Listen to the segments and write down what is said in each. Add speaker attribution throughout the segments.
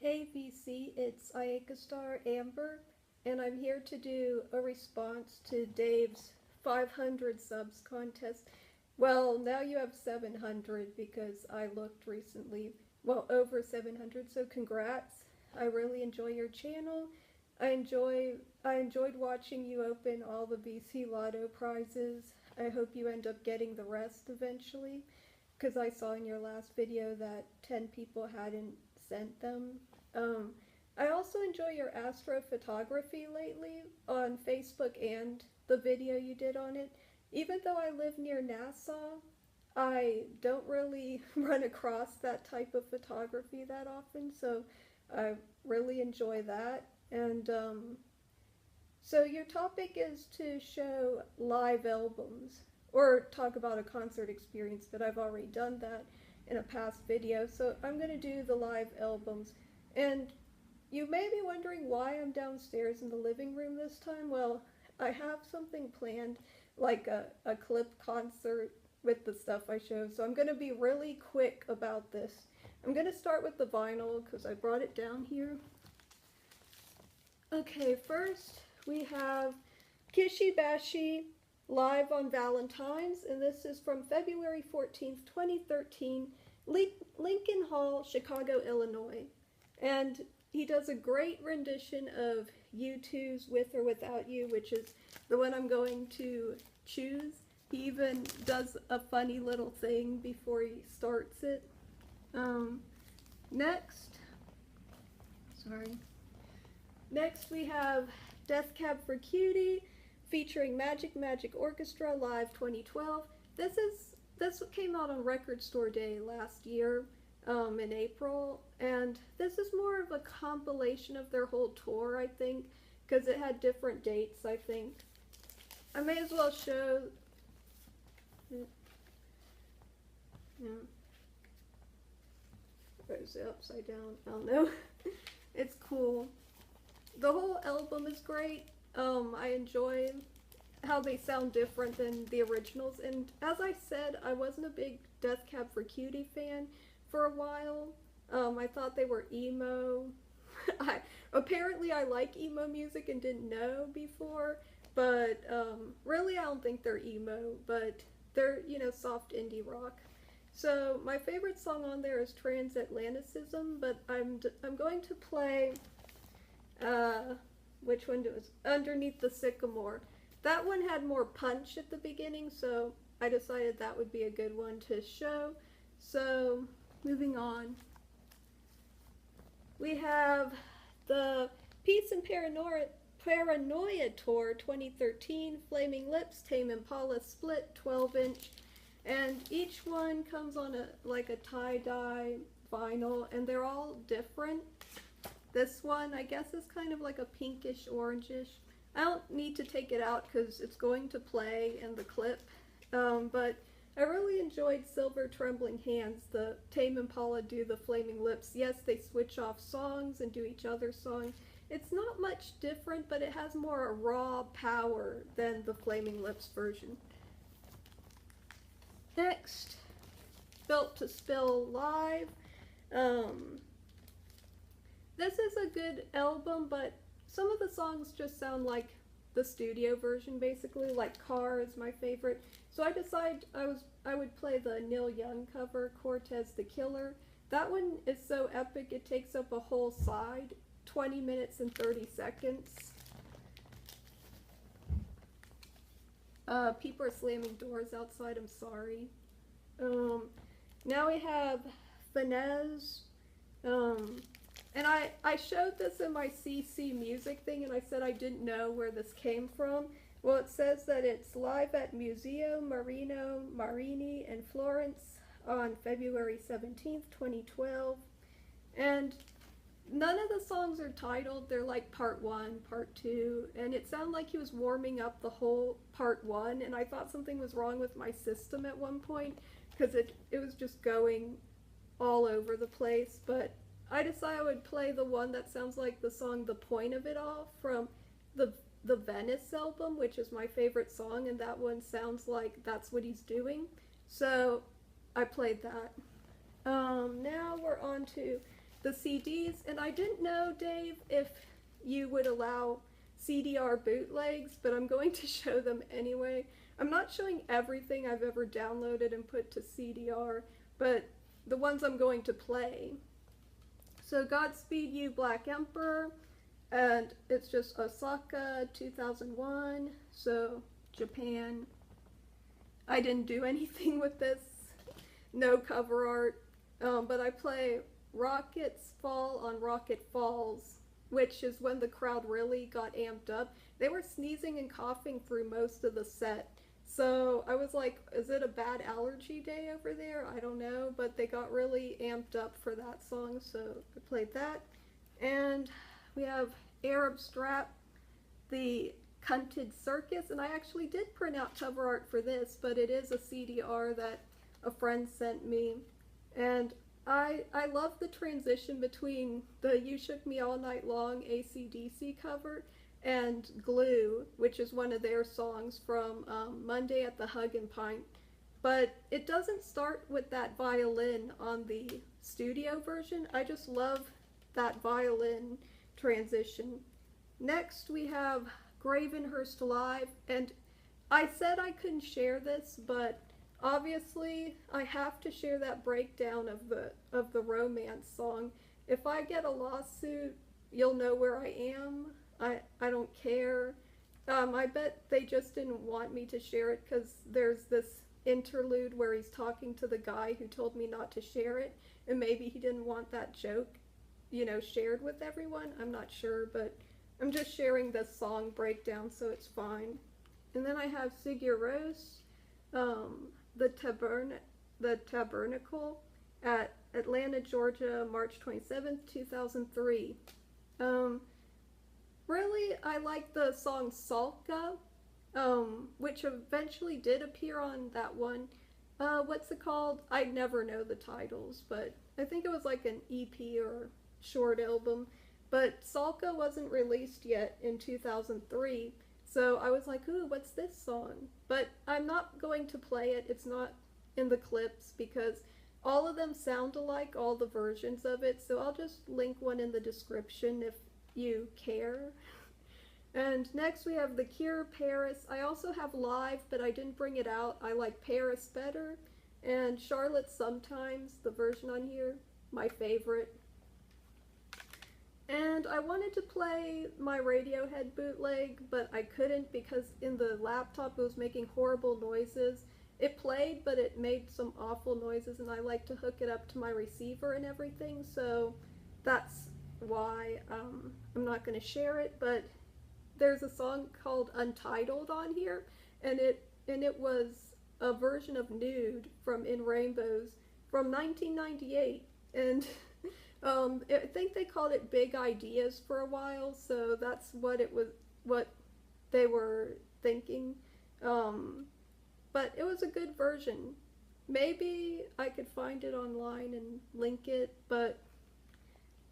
Speaker 1: Hey VC, it's Star Amber, and I'm here to do a response to Dave's 500 subs contest. Well, now you have 700 because I looked recently. Well, over 700, so congrats. I really enjoy your channel. I enjoyed watching you open all the VC Lotto prizes. I hope you end up getting the rest eventually, because I saw in your last video that 10 people hadn't sent them. Um, I also enjoy your astrophotography lately on Facebook and the video you did on it. Even though I live near NASA, I don't really run across that type of photography that often, so I really enjoy that. And so your topic is to show live albums or talk about a concert experience, but I've already done that in a past video. So I'm going to do the live albums. And you may be wondering why I'm downstairs in the living room this time. Well, I have something planned, like a clip concert with the stuff I show. So I'm going to be really quick about this. I'm going to start with the vinyl because I brought it down here. Okay, first we have Kishi Bashi live on Valentine's, and this is from February 14th, 2013, Lincoln Hall, Chicago, Illinois. And he does a great rendition of U2's With or Without You, which is the one I'm going to choose. He even does a funny little thing before he starts it. Next we have Death Cab for Cutie featuring Magic Magic Orchestra Live 2012. This came out on Record Store Day last year in April, and this is more of a compilation of their whole tour, I think, because it had different dates, I think. I may as well show. Or is it upside down? I don't know. It's cool. The whole album is great. I enjoy how they sound different than the originals, and as I said, I wasn't a big Death Cab for Cutie fan for a while. I thought they were emo. Apparently I like emo music and didn't know before, but really I don't think they're emo, but they're, you know, soft indie rock. So my favorite song on there is Transatlanticism, but I'm going to play which one was Underneath the Sycamore. That one had more punch at the beginning, so I decided that would be a good one to show. So moving on, we have the Peace and Paranoia Tour 2013, Flaming Lips, Tame Impala Split 12-inch, and each one comes on like a tie-dye vinyl, and they're all different. This one, I guess, is kind of like a pinkish orangish. I don't need to take it out because it's going to play in the clip, but I really enjoyed Silver Trembling Hands, the Tame Impala do the Flaming Lips. Yes, they switch off songs and do each other's songs. It's not much different, but it has more raw power than the Flaming Lips version. Next, Built to Spill live. This is a good album, but some of the songs just sound like the studio version, basically. Like Car is my favorite. So I decided I would play the Neil Young cover, Cortez the Killer. That one is so epic, it takes up a whole side, 20 minutes and 30 seconds. People are slamming doors outside, I'm sorry. Now we have Finesse. And I showed this in my CC music thing, and I said I didn't know where this came from. Well, it says that it's live at Museo Marino Marini in Florence on February 17th, 2012. And none of the songs are titled. They're like part 1, part 2, and it sounded like he was warming up the whole part 1, and I thought something was wrong with my system at one point because it was just going all over the place, but I decided I would play the one that sounds like the song The Point of It All from the Venice album, which is my favorite song, and that one sounds like that's what he's doing. So I played that. Now we're on to the CDs, and I didn't know, Dave, if you would allow CDR bootlegs, but I'm going to show them anyway. I'm not showing everything I've ever downloaded and put to CDR, but the ones I'm going to play. So Godspeed You Black Emperor, and it's just Osaka 2001, so Japan. I didn't do anything with this, no cover art, but I play Rockets Fall on Rocket Falls, which is when the crowd really got amped up. They were sneezing and coughing through most of the set. So I was like, is it a bad allergy day over there? I don't know, but they got really amped up for that song, so I played that. And we have Arab Strap, the Cunted Circus, and I actually did print out cover art for this, but it is a CDR that a friend sent me. And I love the transition between the You Shook Me All Night Long AC/DC cover and Glue, which is one of their songs from Monday at the Hug and Pint. But it doesn't start with that violin on the studio version. I just love that violin transition. Next we have Gravenhurst Live, and I said I couldn't share this, but obviously I have to share that breakdown of the romance song. If I get a lawsuit, you'll know where I am. I don't care. I bet they just didn't want me to share it because there's this interlude where he's talking to the guy who told me not to share it, and maybe he didn't want that joke, you know, shared with everyone. I'm not sure, but I'm just sharing this song breakdown, so it's fine. And then I have Sigur Rós, the Tabernacle at Atlanta, Georgia, March 27th, 2003. Really, I like the song Salka, which eventually did appear on that one. What's it called? I never know the titles, but I think it was like an EP or short album. But Salka wasn't released yet in 2003, so I was like, ooh, what's this song? But I'm not going to play it. It's not in the clips because all of them sound alike, all the versions of it, so I'll just link one in the description if you care. And next we have The Cure, Paris. I also have Live, but I didn't bring it out. I like Paris better. And Charlotte Sometimes, the version on here, my favorite. And I wanted to play my Radiohead bootleg, but I couldn't because in the laptop it was making horrible noises. It played, but it made some awful noises, and I like to hook it up to my receiver and everything, so that's why I'm not going to share it. But there's a song called Untitled on here, and it was a version of Nude from In Rainbows from 1998, and I think they called it Big Ideas for a while, so that's what they were thinking. But it was a good version. Maybe I could find it online and link it, but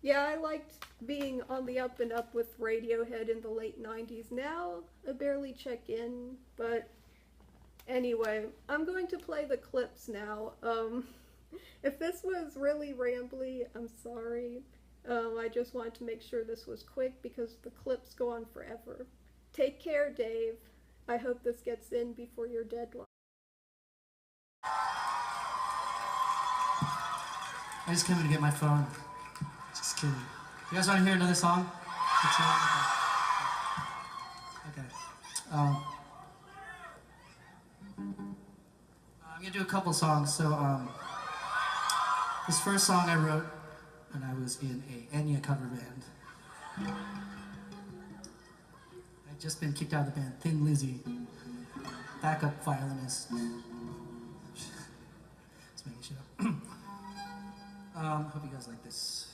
Speaker 1: yeah, I liked being on the up and up with Radiohead in the late 90s. Now, I barely check in, but anyway, I'm going to play the clips now. If this was really rambly, I'm sorry. I just wanted to make sure this was quick because the clips go on forever. Take care, Dave. I hope this gets in before your deadline.
Speaker 2: I just came in to get my phone. Just kidding. You guys want to hear another song? Okay. I'm gonna do a couple songs. So this first song I wrote when I was in a Enya cover band. I'd just been kicked out of the band. Thin Lizzy, backup violinist. Just making shit up. Hope you guys like this.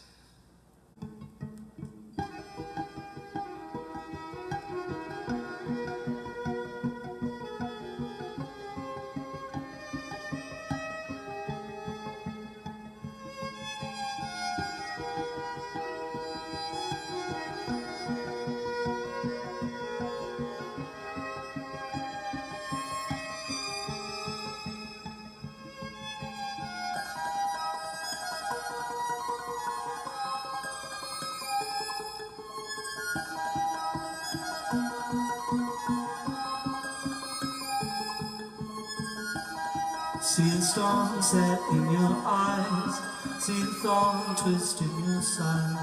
Speaker 2: See the storm set in your eyes, see the thorn twist in your side,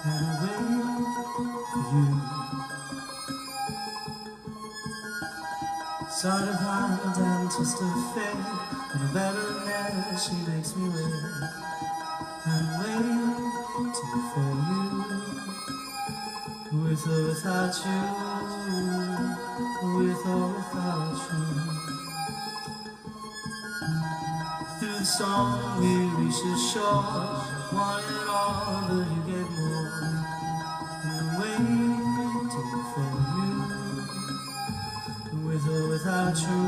Speaker 2: and I wait for you. Side of hand and twist of fate, and a better net she makes me wait, and waiting for you, with or without you, with or without you. Through the storm we reach the shore, want it all but you get more, and I'm waiting for you, with or without you,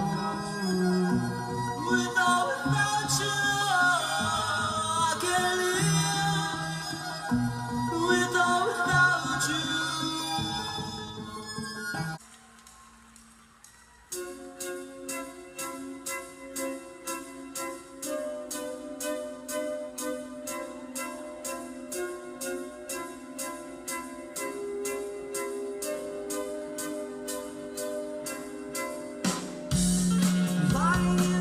Speaker 2: with or without you. I can't live with or without you. Lying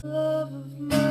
Speaker 2: love of mine.